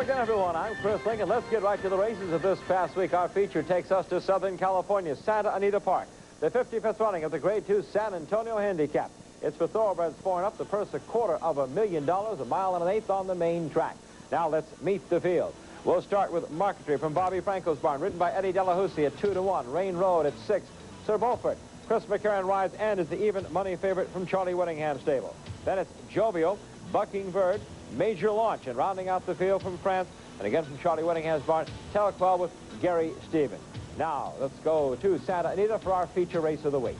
again, everyone. I'm Chris Lincoln. Let's get right to the races of this past week. Our feature takes us to Southern California, Santa Anita Park. The 55th running of the Grade 2 San Antonio Handicap. It's for thoroughbreds 4 and up. The purse $250,000, a mile and an eighth on the main track. Now let's meet the field. We'll start with Marketry from Bobby Franco's barn, ridden by Eddie Delahousie at 2-1. Rain Road at 6. Sir Beaufort. Chris McCarron rides and is the even money favorite from Charlie Whittingham's stable. Then it's Jovial, Bucking Bird, Major Launch, and rounding out the field from France, and again from Charlie Whittingham's barn, Telquel with Gary Stevens. Now, let's go to Santa Anita for our feature race of the week.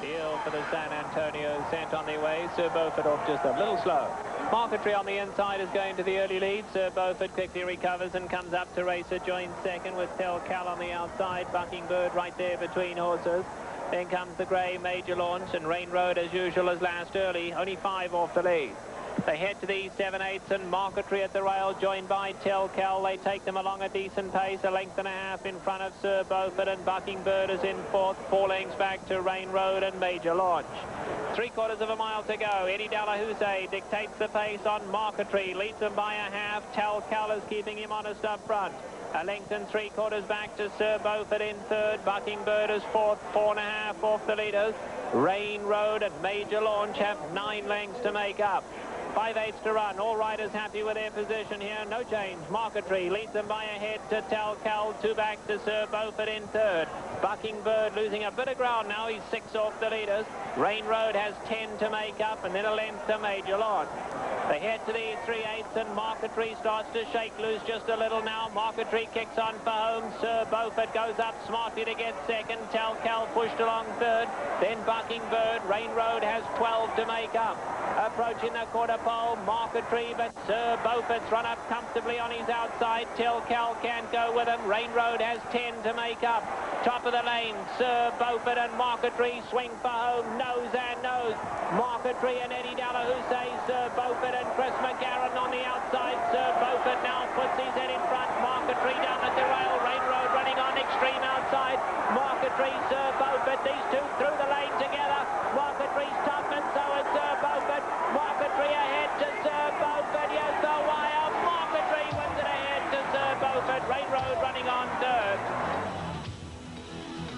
Deal for the San Antonio sent on their way. Sir Beaufort off just a little slow. Marketry on the inside is going to the early lead. Sir Beaufort quickly recovers and comes up to Racer, joins second with Telcal on the outside. Bucking Bird right there between horses. Then comes the grey Major Launch, and Rain Road as usual as last early, only 5 off the lead. They head to the 7/8 and Marketry at the rail, joined by Telcal. They take them along a decent pace, a length and a half in front of Sir Beaufort, and Bucking Bird is in fourth, 4 lengths back to Rain Road and Major Launch. 3/4 of a mile to go. Eddie Delahousie dictates the pace on Marketry, leads them by a half. Telcal is keeping him honest up front. A length and 3/4 back to Sir Beaufort in third. Bucking Bird is fourth, 4 1/2 off the leaders. Rain Road and Major Launch have 9 lengths to make up. 5/8 to run. All riders happy with their position here. No change. Marketry leads them by a head to Telcal. 2 back to Sir Beaufort in third. Bucking Bird losing a bit of ground now. He's 6 off the leaders. Rain Road has 10 to make up, and then a length to Major Launch. They head to the 3/8 and Marketry starts to shake loose just a little now. Marketry kicks on for home. Sir Beaufort goes up smartly to get second. Telcal pushed along third. Then Bucking Bird. Rain Road has 12 to make up. Approaching the quarter pole, Marketry, but Sir Beaufort's run up comfortably on his outside. Telcal can't go with him. Rain Road has 10 to make up. Top of the lane, Sir Beaufort and Marketry swing for home, nose and nose. Marketry and Eddie Delahousie, Sir Beaufort and Chris McCarron on the outside. Sir Beaufort now puts his head in front. Marketry down at the rail. Rain Road running on extreme outside. Marketry, Sir Beaufort, these two through the lane together. Marketry's top and so is Sir Beaufort. Marketry ahead to Sir Beaufort. Yes, the wire. Marketry wins it ahead to Sir Beaufort. Rain Road running on third.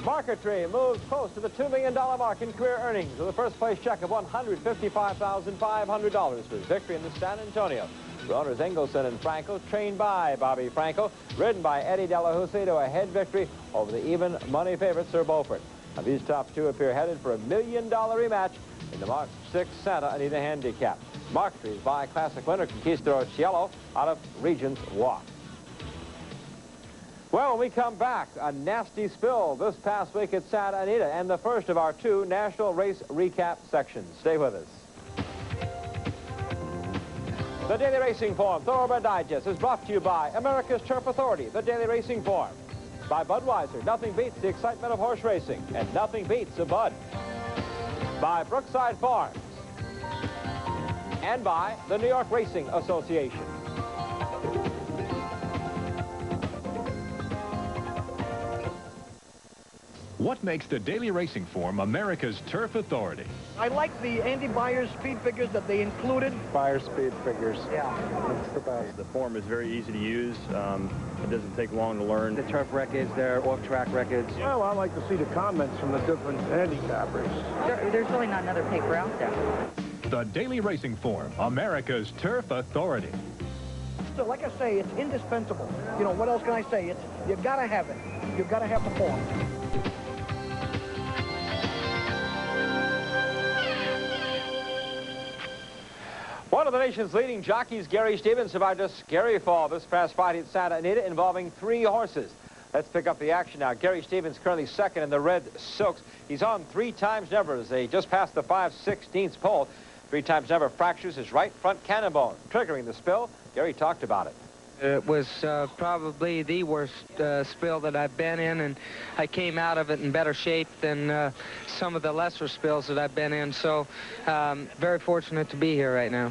Marketry moves close to the $2 million mark in career earnings with a first place check of $155,500 for his victory in the San Antonio. Runners Engelson and Franco, trained by Bobby Franco, ridden by Eddie Delahousie to a head victory over the even money favorite Sir Beaufort. Now these top 2 appear headed for a $1 million rematch in the March 6 Santa Anita Handicap. Marketry is by Classic winner Conquistador Cielo out of Regents Walk. Well, when we come back, a nasty spill this past week at Santa Anita, and the first of our 2 national race recap sections. Stay with us. The Daily Racing Form, Thoroughbred Digest, is brought to you by America's Turf Authority, the Daily Racing Form. By Budweiser, nothing beats the excitement of horse racing, and nothing beats a Bud. By Brookside Farms. And by the New York Racing Association. What makes the Daily Racing Form America's Turf Authority? I like the Andy Byers speed figures that they included. Byers speed figures. Yeah. It's the best. The form is very easy to use. It doesn't take long to learn. The turf records, their off-track records. Well, I like to see the comments from the different handicappers. There's really not another paper out there. The Daily Racing Form, America's Turf Authority. So, like I say, it's indispensable. You know, what else can I say? You've got to have it. You've got to have the form. One of the nation's leading jockeys, Gary Stevens, survived a scary fall this past Friday at Santa Anita involving 3 horses. Let's pick up the action now. Gary Stevens currently second in the red silks. He's on 3 times never as they just passed the 5/16 pole. 3 times never fractures his right front cannon bone, triggering the spill. Gary talked about it. It was probably the worst spill that I've been in, and I came out of it in better shape than some of the lesser spills that I've been in. So very fortunate to be here right now.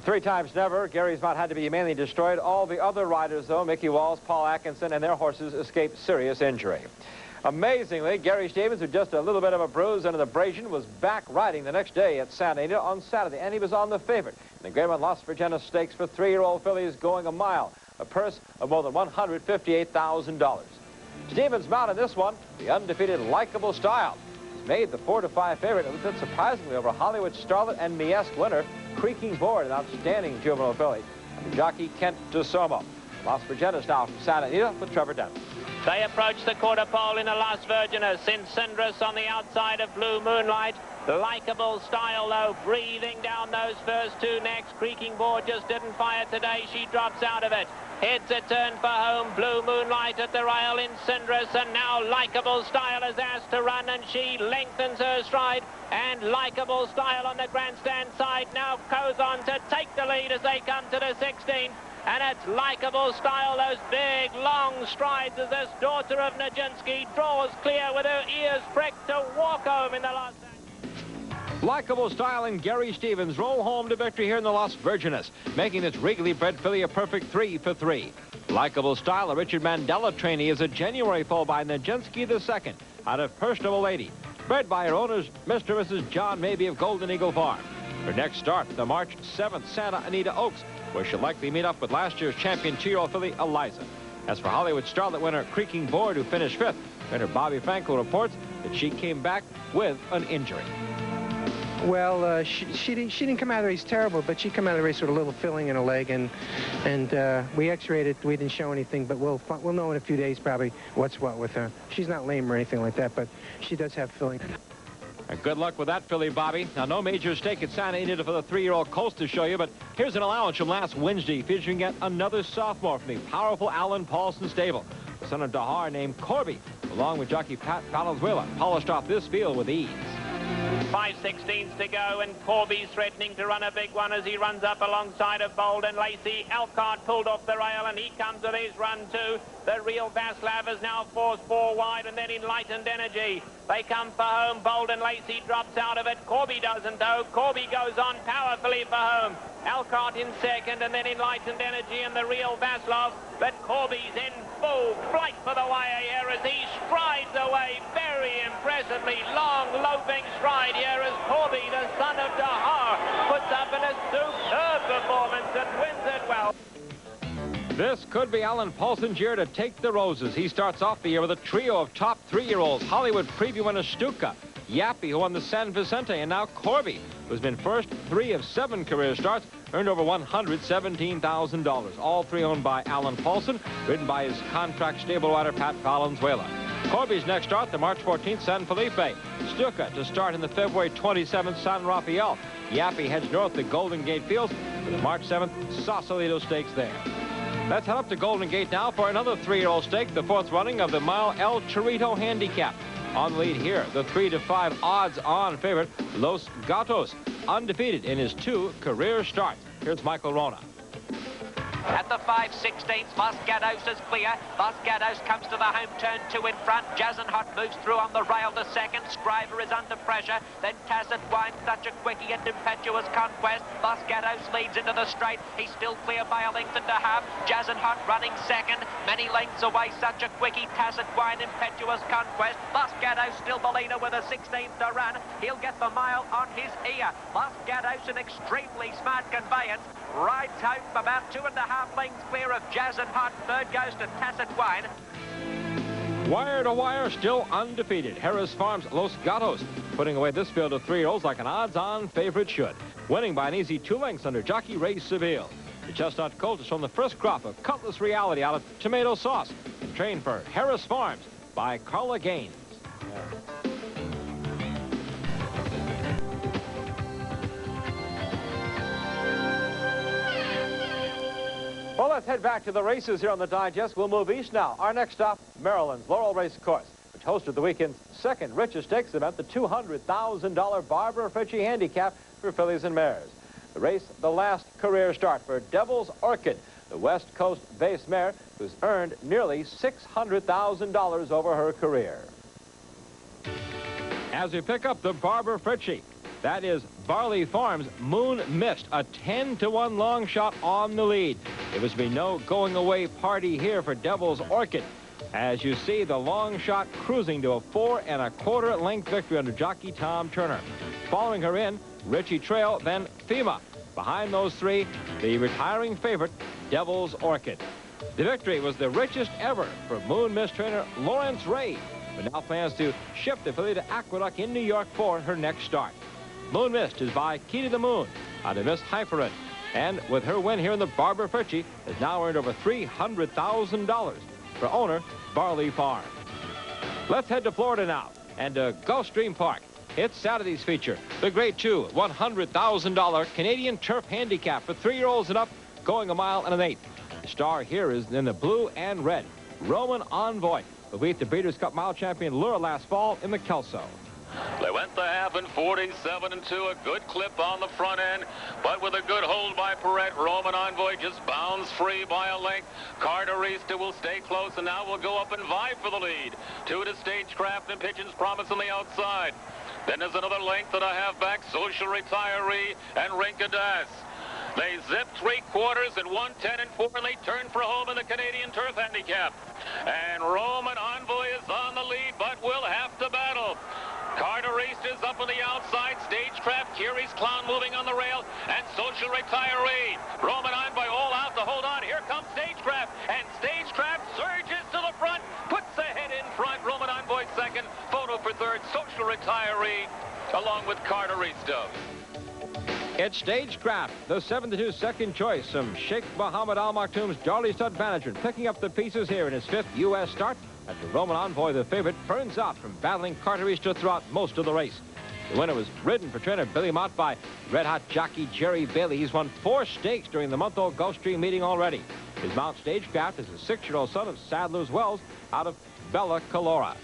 3 times never. Gary's mount had to be mainly destroyed. All the other riders, though, Mickey Walls, Paul Atkinson, and their horses escaped serious injury. Amazingly, Gary Stevens, with just a little bit of a bruise and an abrasion, was back riding the next day at Santa Anita on Saturday, and he was on the favorite in the Greyman Las Virgenes Stakes for 3-year-old fillies going a mile, a purse of more than $158,000. Stevens mounted this one, the undefeated Likeable Style. He's made the 4-5 favorite, a little bit surprisingly over Hollywood Starlet and Miesk winner, Creaking Board, an outstanding juvenile filly, and the jockey Kent DeSormo. Las Virgenes now from Santa Anita with Trevor Denton. They approach the quarter pole in a Las Virgenes. Cincindrus on the outside of Blue Moonlight. Likeable Style, though, breathing down those first two necks. Creaking Board just didn't fire today. She drops out of it. Heads a turn for home. Blue Moonlight at the rail in Cincindrus, and now Likeable Style is asked to run, and she lengthens her stride. And Likeable Style on the grandstand side now goes on to take the lead as they come to the 16th. And it's Likeable Style, those big, long strides as this daughter of Nijinsky draws clear with her ears pricked to walk home in the last. Likeable Style and Gary Stevens roll home to victory here in the Las Virgenes, making this regally bred filly a perfect 3 for 3. Likeable Style, a Richard Mandela trainee, is a January foal by Nijinsky II out of Personable Lady, bred by her owners, Mr. and Mrs. John Mabey of Golden Eagle Farm. Her next start, the March 7th Santa Anita Oaks, where she'll likely meet up with last year's champion 2-year-old filly, Eliza. As for Hollywood Starlet winner Creaking Board, who finished 5th, winner Bobby Franco reports that she came back with an injury. Well, she didn't come out of the race terrible, but she came out of the race with a little filling in her leg, and we x-rayed it. We didn't show anything, but we'll know in a few days probably what's what with her. She's not lame or anything like that, but she does have filling. And good luck with that filly, Bobby. Now, no major stake at Santa Anita for the 3-year-old Colt to show you, but here's an allowance from last Wednesday featuring yet another sophomore from the powerful Alan Paulson stable. The son of Dahar named Corby, along with jockey Pat Valenzuela, polished off this field with ease. 5/16 to go, and Corby's threatening to run a big one as he runs up alongside of Bold and Lacey. Elkhart pulled off the rail, and he comes with his run too. The real Vaslav is now forced 4 wide, and then Enlightened Energy. They come for home. Bold and Lacey drops out of it. Corby doesn't, though. Corby goes on powerfully for home. Elkhart in second, and then Enlightened Energy and the real Vaslav. But Corby's in full flight for the wire here as he strides away very impressively. Long, loping stride here as Corby, the son of Dahar, puts up in a superb performance and wins it well. This could be Alan Paulson's year to take the roses. He starts off the year with a trio of top 3-year-olds, Hollywood Preview winner Stuka, Yappy, who won the San Vicente, and now Corby, who's been first 3 of 7 career starts, earned over $117,000. All 3 owned by Alan Paulson, ridden by his contract stable rider Pat Valenzuela. Corby's next start, the March 14th San Felipe. Stuka to start in the February 27th San Rafael. Yappy heads north to Golden Gate Fields for the March 7th Sausalito Stakes there. Let's head up to Golden Gate now for another 3-year-old stake, the 4th running of the mile El Chorrito Handicap. On the lead here, the 3-5 odds-on favorite, Los Gatos, undefeated in his 2 career starts. Here's Michael Rona. At the 5/16, Moscados is clear. Moscados comes to the home turn, 2 in front. Jazzin Hot moves through on the rail to second. Scriver is under pressure. Then Tacit Wine, such a quickie and impetuous conquest. Moscados leads into the straight. He's still clear by a length and a half. Jazzin Hot running second. Many lengths away, such a quickie. Tacit Wine, impetuous conquest. Moscados still the leader with a 16th to run. He'll get the mile on his ear. Moscados, an extremely smart conveyance. Rides home about 2.5 lengths clear of Jazzin Hot. Third goes to Tacit Wine. Wire to wire, still undefeated. Harris Farms Los Gatos putting away this field of 3-year-olds like an odds-on favorite should. Winning by an easy 2 lengths under jockey Ray Seville. The Chestnut Colt is from the first crop of Cutlass Reality out of Tomato Sauce and trained for Harris Farms by Carla Gaines. Well, let's head back to the races here on the Digest. We'll move east now. Our next stop, Maryland's Laurel Race Course, which hosted the weekend's 2nd richest stakes event, the $200,000 Barbara Fritchie Handicap for fillies and mares. The race, the last career start for Devil's Orchid, the West Coast base mare, who's earned nearly $600,000 over her career. As we pick up the Barbara Fritchie, that is Barley Farms' Moon Mist, a 10-to-1 long shot on the lead. There was to be no going-away party here for Devil's Orchid. as you see the long shot cruising to a 4 1/4 length victory under jockey Tom Turner. Following her in, Richie Trail, then FEMA. Behind those three, the retiring favorite, Devil's Orchid. The victory was the richest ever for Moon Mist trainer Lawrence Ray, who now plans to ship the filly to Aqueduct in New York for her next start. Moon Mist is by Key to the Moon out of Miss Hyperin, and with her win here in the Barbara Fritchie, has now earned over $300,000 for owner Barley Farm. Let's head to Florida now and to Gulfstream Park. It's Saturday's feature, the Grade 2 $100,000 Canadian Turf Handicap for 3-year-olds and up, going 1 1/8 miles. The star here is in the blue and red, Roman Envoy, who beat the Breeders' Cup Mile champion Laurel last fall in the Kelso. They went the half in 47-2, a good clip on the front end, but with a good hold by Perrette, Roman Envoy just bounds free by a length. Carterista will stay close and now will go up and vie for the lead. 2 to Stagecraft and Pigeon's Promise on the outside. Then there's another length and a half back, Social Retiree and Rinkadas. They zip 3/4 at 1:10 and 4, and they turn for home in the Canadian Turf Handicap. And Roman Envoy is on the lead, but will have to battle. Carterista is up on the outside. Stagecraft, Curie's Clown moving on the rail, and Social Retiree. Roman Envoy all out to hold on. Here comes Stagecraft, and Stagecraft surges to the front, puts the head in front. Roman Envoy second, Photo for third, Social Retiree, along with Carterista. It's Stagecraft, the 7-2 second choice from Sheikh Mohammed Al Maktoum's Darley Stud Management, picking up the pieces here in his 5th U.S. start, after Roman Envoy, the favorite, burns out from battling Carterista throughout most of the race. The winner was ridden for trainer Billy Mott by red-hot jockey Jerry Bailey. He's won 4 stakes during the month-old Gulfstream meeting already. His mount Stagecraft is a 6-year-old son of Sadler's Wells out of Bella Colora.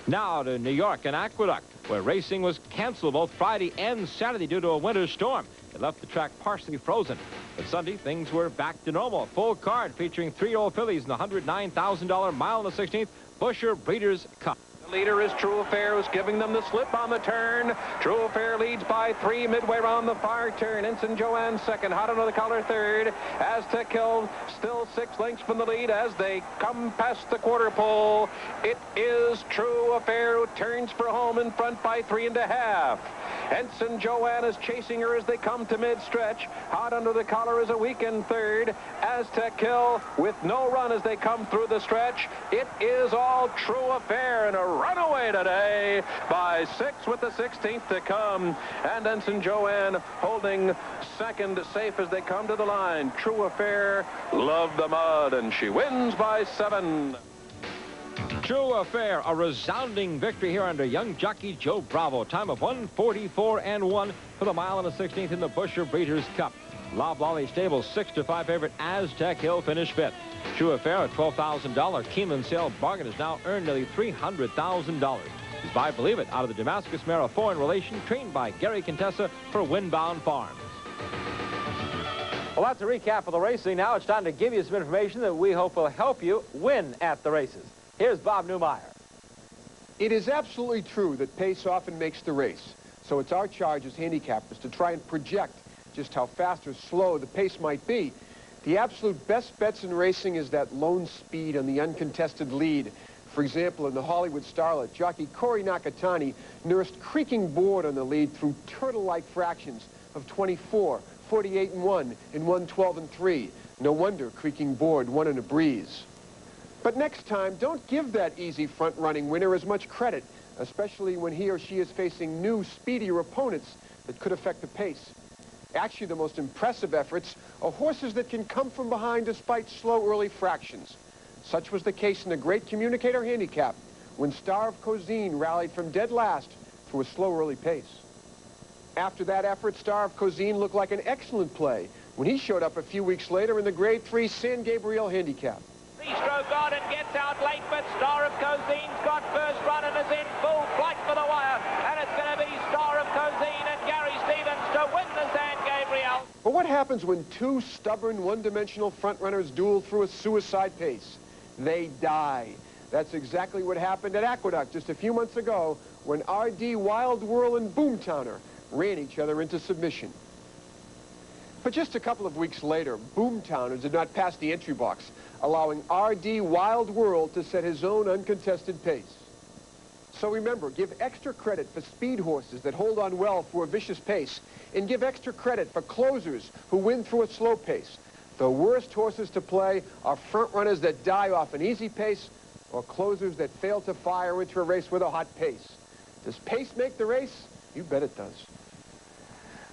Now to New York and Aqueduct, where racing was canceled both Friday and Saturday due to a winter storm. It left the track partially frozen. But Sunday, things were back to normal. Full card featuring 3-year-old fillies in the $109,000 mile and the 16th Busher Breeders' Cup. The leader is True Affair, who's giving them the slip on the turn. True Affair leads by 3 midway around the far turn. Ensign Joanne second, hot under the collar third. Aztec Hill still 6 lengths from the lead as they come past the quarter pole. It is True Affair who turns for home in front by 3 1/2. Ensign Joanne is chasing her as they come to mid-stretch. Hot under the collar is a weekend third. Aztec Hill with no run as they come through the stretch. It is all True Affair and a runaway today by 6 with the 16th to come. And Ensign Joanne holding second safe as they come to the line. True Affair loved the mud, and she wins by 7. True Affair, a resounding victory here under young jockey Joe Bravo. Time of 1:44 and 1 for the mile and the 16th in the Busher Breeders' Cup. Loblolly Stables 6-5 favorite Aztec Hill finished 5th. True Affair at $12,000. Keeneland Sale Bargain has now earned nearly $300,000. He's by Believe It out of the Damascus mare, a foreign relation, trained by Gary Contessa for Windbound Farms. Well, that's a recap of the racing. Now it's time to give you some information that we hope will help you win at the races. Here's Bob Newmeyer. It is absolutely true that pace often makes the race. So it's our charge as handicappers to try and project just how fast or slow the pace might be. The absolute best bets in racing is that lone speed on the uncontested lead. For example, in the Hollywood Starlet, jockey Corey Nakatani nursed creaking board on the lead through turtle-like fractions of 24, 48 and 1, and 112 and 3. No wonder creaking board won in a breeze. But next time, don't give that easy front-running winner as much credit, especially when he or she is facing new, speedier opponents that could affect the pace. Actually, the most impressive efforts are horses that can come from behind despite slow early fractions. Such was the case in the Great Communicator Handicap, when Star of Cozine rallied from dead last through a slow early pace. After that effort, Star of Cozine looked like an excellent play when he showed up a few weeks later in the Grade 3 San Gabriel Handicap. Three-stroke Garden gets out late, but Star of Cozine's got first run and is in full flight for the wire. And it's going to be Star of Cozine and Gary Stevens to win the San Gabriel. But what happens when 2 stubborn, one-dimensional front-runners duel through a suicide pace? They die. That's exactly what happened at Aqueduct just a few months ago when R.D. Wild Whirl and Boomtowner ran each other into submission. But just a couple of weeks later, Boomtowners did not pass the entry box, allowing R.D. Wild World to set his own uncontested pace. So remember, give extra credit for speed horses that hold on well for a vicious pace, and give extra credit for closers who win through a slow pace. The worst horses to play are front runners that die off an easy pace or closers that fail to fire into a race with a hot pace. Does pace make the race? You bet it does.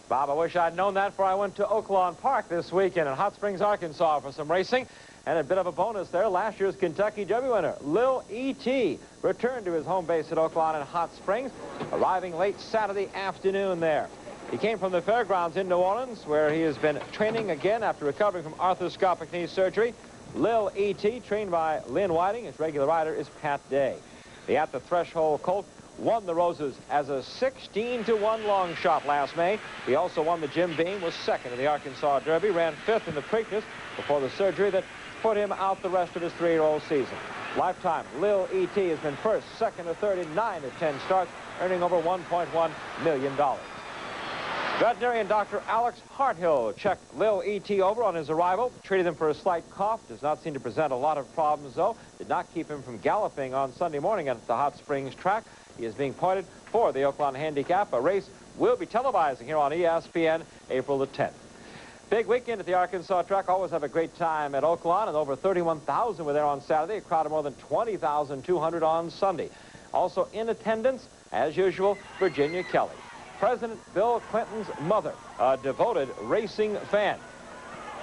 Bob, I wish I'd known that before I went to Oaklawn Park this weekend in Hot Springs, Arkansas for some racing. And a bit of a bonus there, last year's Kentucky Derby winner, Lil ET, returned to his home base at Oaklawn in Hot Springs, arriving late Saturday afternoon there. He came from the fairgrounds in New Orleans, where he has been training again after recovering from arthroscopic knee surgery. Lil ET, trained by Lynn Whiting. His regular rider is Pat Day. The At the Threshold colt won the Roses as a 16-to-1 long shot last May. He also won the Jim Beam, was second in the Arkansas Derby, ran fifth in the Preakness before the surgery that put him out the rest of his 3-year-old season. Lifetime, Lil ET has been first, second, or third in 9 of 10 starts, earning over $1.1 million. Veterinarian Dr. Alex Harthill checked Lil ET over on his arrival, treated him for a slight cough, does not seem to present a lot of problems though, did not keep him from galloping on Sunday morning at the Hot Springs track. He is being pointed for the Oaklawn Handicap. A race will be televising here on ESPN April the 10th. Big weekend at the Arkansas track. Always have a great time at Oaklawn, and over 31,000 were there on Saturday, a crowd of more than 20,200 on Sunday. Also in attendance, as usual, Virginia Kelly, President Bill Clinton's mother, a devoted racing fan.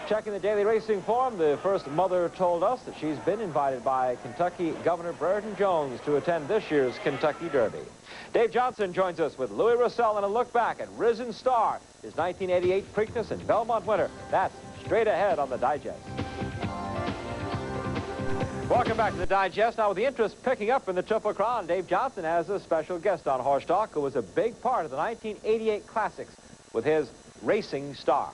Checking the daily racing form, the first mother told us that she's been invited by Kentucky Governor Brereton Jones to attend this year's Kentucky Derby. Dave Johnson joins us with Louis Russell and a look back at Risen Star, his 1988 Preakness and Belmont winner. That's straight ahead on the Digest. Welcome back to the Digest. Now, with the interest picking up in the Triple Crown, Dave Johnson has a special guest on Horse Talk who was a big part of the 1988 Classics with his Racing Star.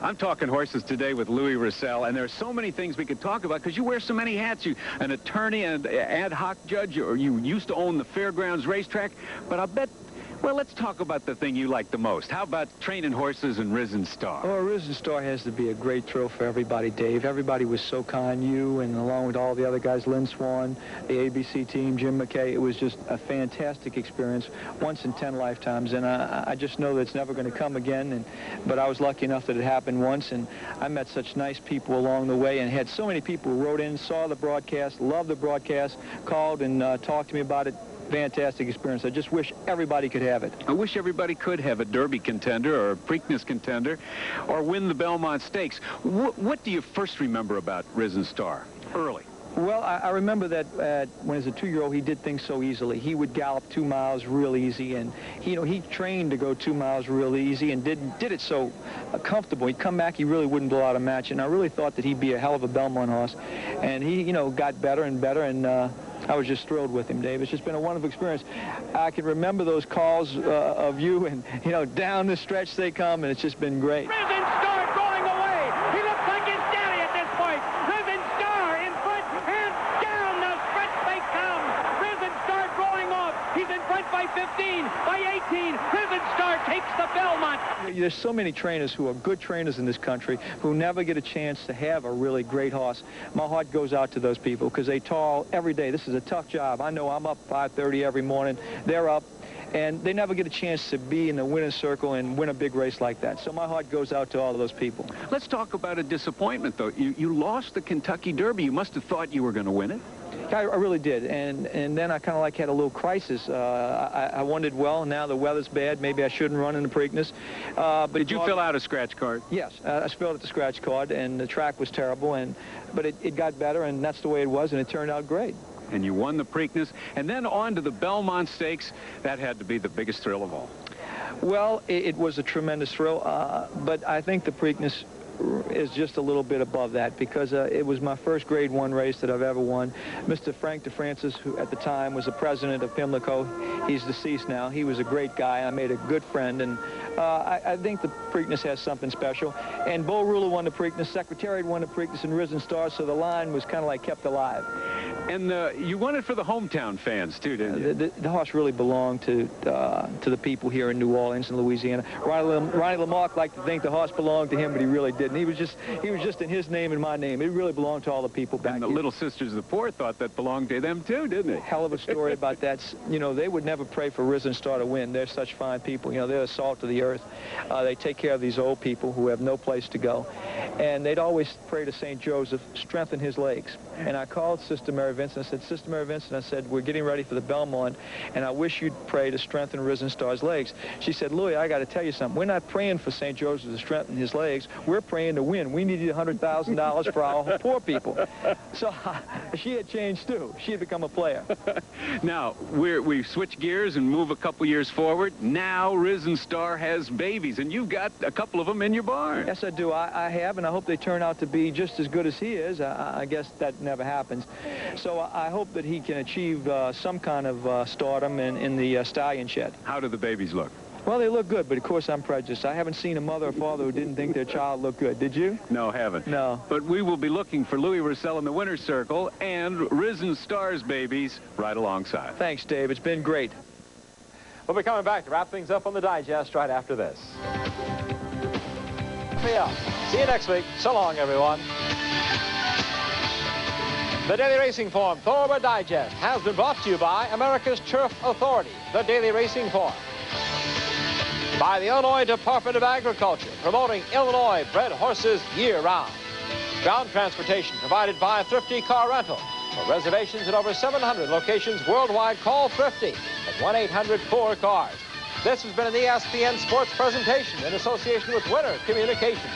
I'm talking horses today with Louis Russell, and there are so many things we could talk about because you wear so many hats. You're an attorney, an ad hoc judge, or you used to own the fairgrounds racetrack. But I'll bet, well, let's talk about the thing you like the most. How about training horses and Risen Star? Oh, Risen Star has to be a great thrill for everybody, Dave. Everybody was so kind. You and along with all the other guys, Lynn Swan, the ABC team, Jim McKay. It was just a fantastic experience, once in 10 lifetimes. And I just know that it's never going to come again. But I was lucky enough that it happened once, and I met such nice people along the way and had so many people who wrote in, saw the broadcast, loved the broadcast, called and talked to me about it. Fantastic experience. I just wish everybody could have it. I wish everybody could have a Derby contender or a Preakness contender or win the Belmont Stakes. What do you first remember about Risen Star early? Well, I remember that when as a 2-year-old, he did things so easily. He would gallop 2 miles real easy, and he trained to go 2 miles real easy and did it so comfortable. He'd come back, he really wouldn't blow out a match, and I really thought that he'd be a hell of a Belmont horse. And he, got better and better, and I was just thrilled with him, Dave. It's just been a wonderful experience. I can remember those calls of you, and down the stretch they come, and it's just been great. Risen Star going away. He looks like his daddy at this point. Risen Star in front, and down the stretch they come. Risen Star growing off. He's in front by 15, by 18. Risen Star takes the Belmont. There's so many trainers who are good trainers in this country who never get a chance to have a really great horse. My heart goes out to those people because they toil every day. This is a tough job. I know I'm up 5:30 every morning. They're up, and they never get a chance to be in the winner's circle and win a big race like that. So my heart goes out to all of those people. Let's talk about a disappointment, though. You lost the Kentucky Derby. You must have thought you were going to win it. I really did, and then I kind of like had a little crisis. I wondered, well, now the weather's bad, maybe I shouldn't run in the Preakness. But did you fill out a scratch card? Yes, I filled out the scratch card, and the track was terrible, but it got better, and that's the way it was, and it turned out great. And you won the Preakness, and then on to the Belmont Stakes. That had to be the biggest thrill of all. Well, it was a tremendous thrill, but I think the Preakness is just a little bit above that because it was my first Grade 1 race that I've ever won. Mr. Frank DeFrancis, who at the time was the president of Pimlico, he's deceased now. He was a great guy. I made a good friend, and I think the Preakness has something special. And Bo Ruler won the Preakness, Secretariat won the Preakness, and Risen Star, so the line was kind of like kept alive. And you won it for the hometown fans, too, didn't you? The horse really belonged to the people here in New Orleans and Louisiana. Ronnie Lamarck liked to think the horse belonged to him, but he really didn't. He was just in his name and my name. It really belonged to all the people back And the here. Little Sisters of the Poor thought that belonged to them, too, didn't it? Hell of a story about that. You know, they would never pray for Risen Star to win. They're such fine people. You know, they're the salt of the earth. They take care of these old people who have no place to go. And they'd always pray to St. Joseph, strengthen his legs. And I called Sister Mary Vincent. I said, Sister Mary Vincent, I said, we're getting ready for the Belmont, and I wish you'd pray to strengthen Risen Star's legs. She said, Louis, I got to tell you something. We're not praying for St. Joseph to strengthen his legs. We're praying to win. We needed $100,000 for our poor people. So she had changed, too. She had become a player. Now, we've switched gears and move a couple years forward. Now Risen Star has babies, and you've got a couple of them in your barn. Yes, I do. I have, and I hope they turn out to be just as good as he is. I guess that never happens. So I hope that he can achieve some kind of stardom in the stallion shed. How do the babies look? Well, they look good, but of course I'm prejudiced. I haven't seen a mother or father who didn't think their child looked good. Did you? No, haven't. No. But we will be looking for Louis Roussel in the winner's circle and Risen Star's babies right alongside. Thanks, Dave. It's been great. We'll be coming back to wrap things up on the digest right after this. See you next week. So long, everyone. The Daily Racing Form Thoroughbred Digest has been brought to you by America's Turf Authority, the Daily Racing Form. By the Illinois Department of Agriculture, promoting Illinois bred horses year-round. Ground transportation provided by Thrifty Car Rental. For reservations at over 700 locations worldwide, call Thrifty at 1-800-4-CARS. This has been an ESPN Sports presentation in association with Winter Communications.